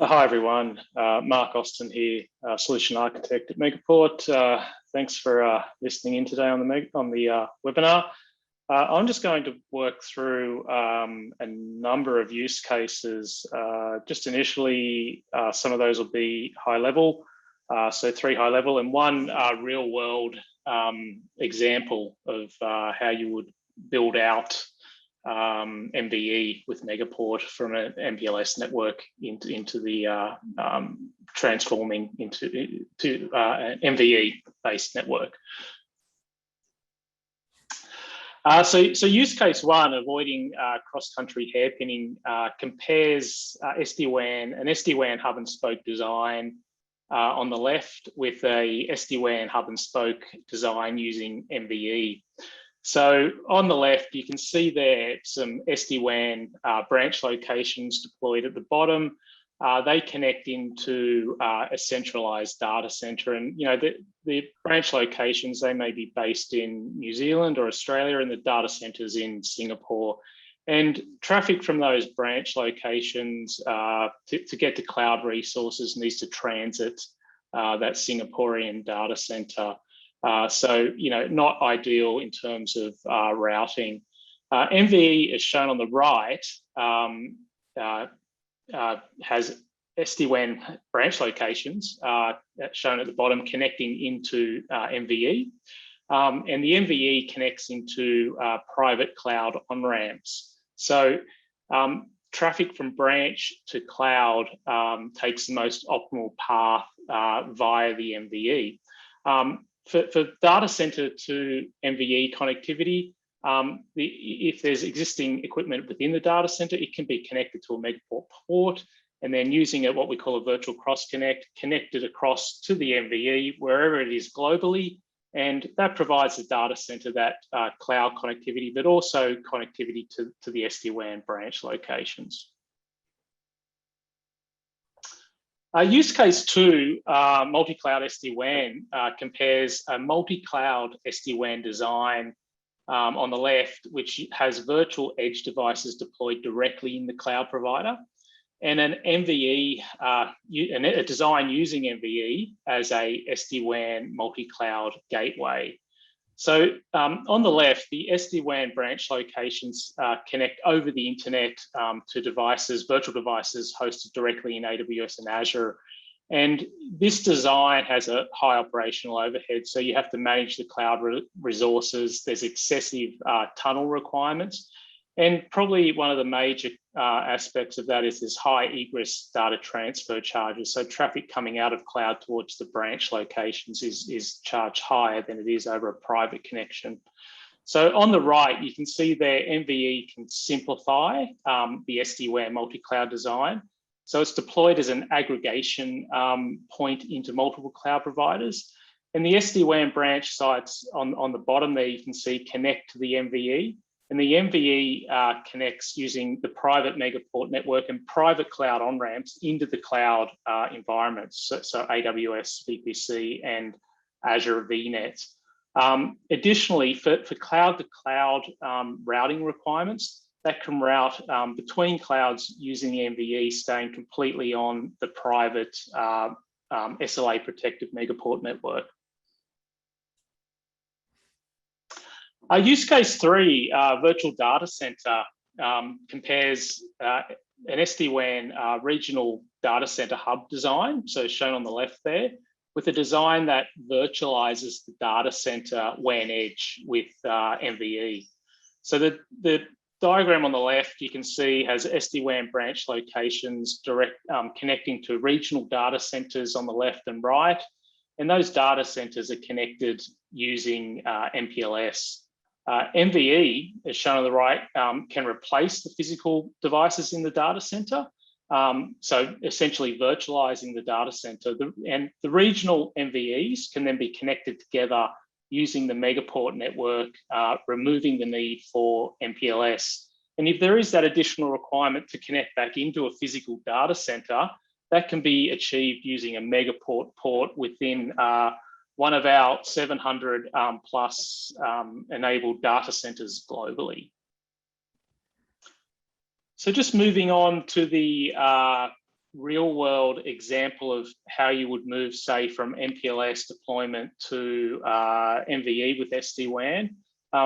Hi everyone, Mark Austin here, Solution Architect at Megaport. Thanks for listening in today on the webinar. I'm just going to work through a number of use cases. Just initially, some of those will be high level, so 3 high level, and 1 real world example of how you would build out MVE with Megaport from an MPLS network into the transforming into an MVE based network. So use case 1, avoiding cross-country hairpinning, compares SD-WAN, an SD-WAN hub and spoke design on the left with a SD-WAN hub and spoke design using MVE. So on the left, you can see there some SD-WAN branch locations deployed at the bottom. They connect into a centralized data center, and the branch locations, they may be based in New Zealand or Australia, and the data centers in Singapore. And traffic from those branch locations to get to cloud resources needs to transit that Singaporean data center. So, not ideal in terms of routing. MVE, as shown on the right, has SD-WAN branch locations shown at the bottom connecting into MVE. And the MVE connects into private cloud on-ramps. So traffic from branch to cloud takes the most optimal path via the MVE. For data center to MVE connectivity, if there's existing equipment within the data center, it can be connected to a Megaport port, and then using what we call a virtual cross connect, connected across to the MVE wherever it is globally, and that provides the data center that cloud connectivity, but also connectivity to the SD-WAN branch locations. Use case 2, multi-cloud SD-WAN, compares a multi-cloud SD-WAN design on the left, which has virtual edge devices deployed directly in the cloud provider, and an MVE, a design using MVE as a SD-WAN multi-cloud gateway. So on the left, the SD-WAN branch locations connect over the internet to devices, virtual devices hosted directly in AWS and Azure. And this design has a high operational overhead, so you have to manage the cloud resources. There's excessive tunnel requirements. And probably one of the major aspects of that is this high egress data transfer charges. So traffic coming out of cloud towards the branch locations is charged higher than it is over a private connection. So on the right, you can see there MVE can simplify the SD-WAN multi-cloud design. So it's deployed as an aggregation point into multiple cloud providers. And the SD-WAN branch sites on the bottom there, you can see connect to the MVE. And the MVE connects using the private Megaport network and private cloud on-ramps into the cloud environments, so AWS, VPC, and Azure VNet. Additionally, for cloud-to-cloud routing requirements, that can route between clouds using the MVE, staying completely on the private SLA-protected Megaport network. Use case 3, virtual data center, compares an SD-WAN regional data center hub design, so shown on the left there, with a design that virtualizes the data center WAN edge with MVE. So the diagram on the left, you can see, has SD-WAN branch locations connecting to regional data centers on the left and right, and those data centers are connected using MPLS. MVE, as shown on the right, can replace the physical devices in the data center, so essentially virtualizing the data center. And the regional MVEs can then be connected together using the Megaport network, removing the need for MPLS. And if there is that additional requirement to connect back into a physical data center, that can be achieved using a Megaport port within one of our 700 plus enabled data centers globally. So just moving on to the real world example of how you would move, say, from MPLS deployment to MVE with SD-WAN.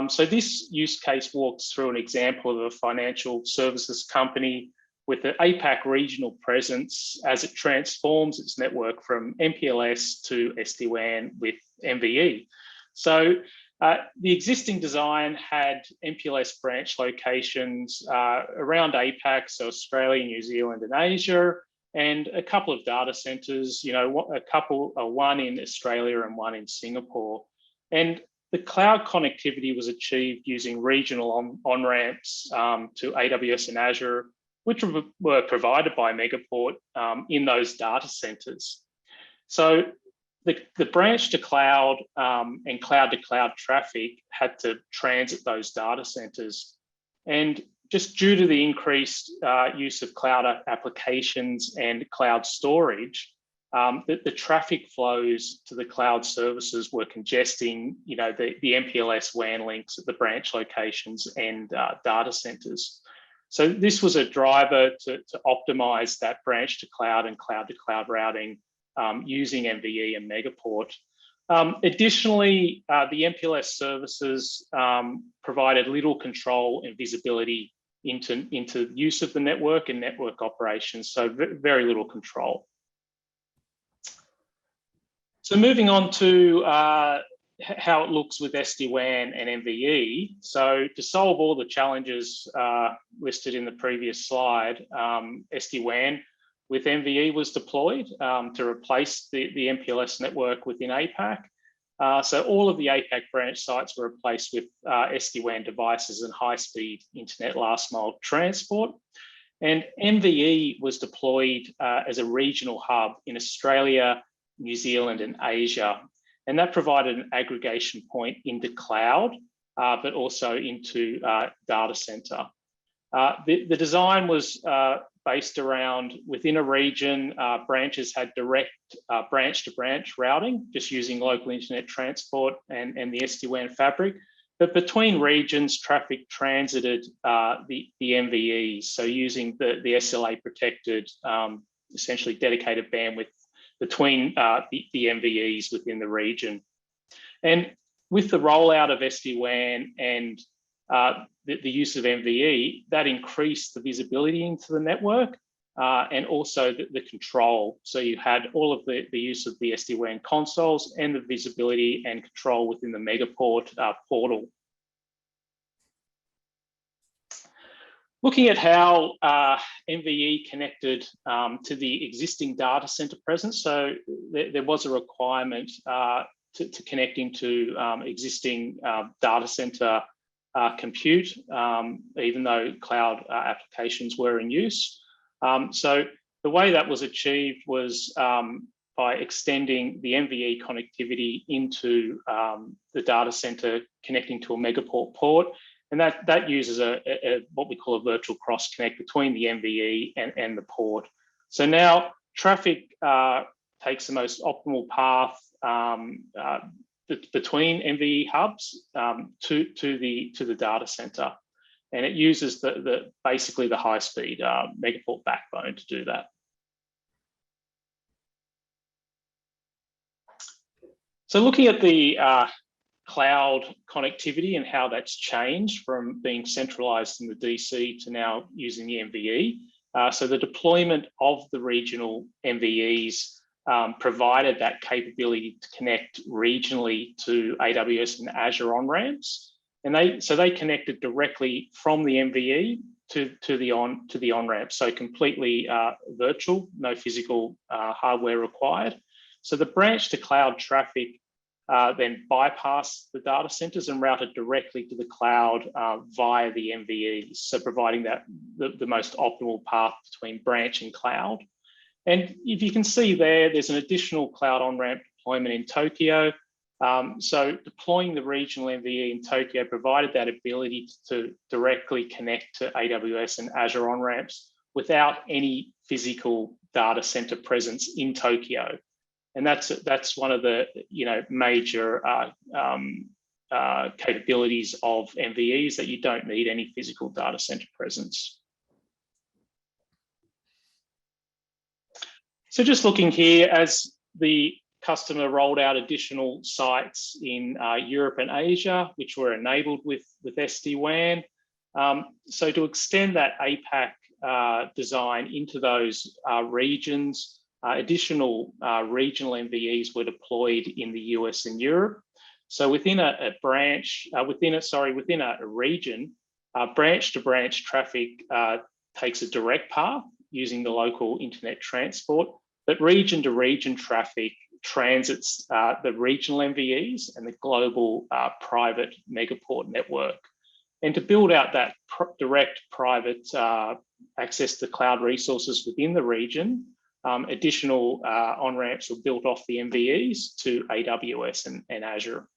So this use case walks through an example of a financial services company with an APAC regional presence as it transforms its network from MPLS to SD-WAN with MVE. So the existing design had MPLS branch locations around APAC, so Australia, New Zealand, and Asia, and a couple of data centers, one in Australia and one in Singapore. And the cloud connectivity was achieved using regional on-ramps to AWS and Azure, which were provided by Megaport in those data centers. So the branch to cloud and cloud to cloud traffic had to transit those data centers. And just due to the increased use of cloud applications and cloud storage, the traffic flows to the cloud services were congesting, the MPLS WAN links at the branch locations and data centers. So this was a driver to optimize that branch to cloud and cloud to cloud routing using MVE and Megaport. Additionally, the MPLS services provided little control and visibility into use of the network and network operations, so very little control. So moving on to how it looks with SD-WAN and MVE. So to solve all the challenges listed in the previous slide, SD-WAN with MVE was deployed to replace the MPLS network within APAC. So all of the APAC branch sites were replaced with SD-WAN devices and high-speed internet last mile transport. And MVE was deployed as a regional hub in Australia, New Zealand, and Asia. And that provided an aggregation point into cloud, but also into data center. The design was based around within a region, branches had direct branch-to-branch routing, just using local internet transport and the SD-WAN fabric. But between regions, traffic transited the MVEs, so using the SLA-protected, essentially dedicated bandwidth between the MVEs within the region. And with the rollout of SD-WAN and the use of MVE, that increased the visibility into the network and also the control. So you had all of the use of the SD-WAN consoles and the visibility and control within the Megaport portal. Looking at how MVE connected to the existing data center presence, so there was a requirement to connect into existing data center compute, even though cloud applications were in use. So the way that was achieved was by extending the MVE connectivity into the data center, connecting to a Megaport port. And that uses what we call a virtual cross connect between the MVE and the port. So now traffic takes the most optimal path between MVE hubs to the data center, and it uses basically the high-speed Megaport backbone to do that. So looking at the cloud connectivity and how that's changed from being centralized in the DC to now using the MVE. So the deployment of the regional MVEs provided that capability to connect regionally to AWS and Azure on-ramps. And they connected directly from the MVE to the on-ramp. So completely virtual, no physical hardware required. So the branch to cloud traffic then bypassed the data centers and routed directly to the cloud via the MVEs. So providing the most optimal path between branch and cloud. And if you can see there's an additional cloud on-ramp deployment in Tokyo. So deploying the regional MVE in Tokyo provided that ability to directly connect to AWS and Azure on-ramps without any physical data center presence in Tokyo. And that's one of the major capabilities of MVEs, that you don't need any physical data center presence. So just looking here, as the customer rolled out additional sites in Europe and Asia, which were enabled with SD-WAN. So to extend that APAC design into those regions, additional regional MVEs were deployed in the US and Europe. So within a region, branch-to-branch traffic takes a direct path using the local internet transport, but region-to-region traffic transits the regional MVEs and the global private Megaport network. And to build out that direct private access to cloud resources within the region, additional on-ramps were built off the MVEs to AWS and Azure.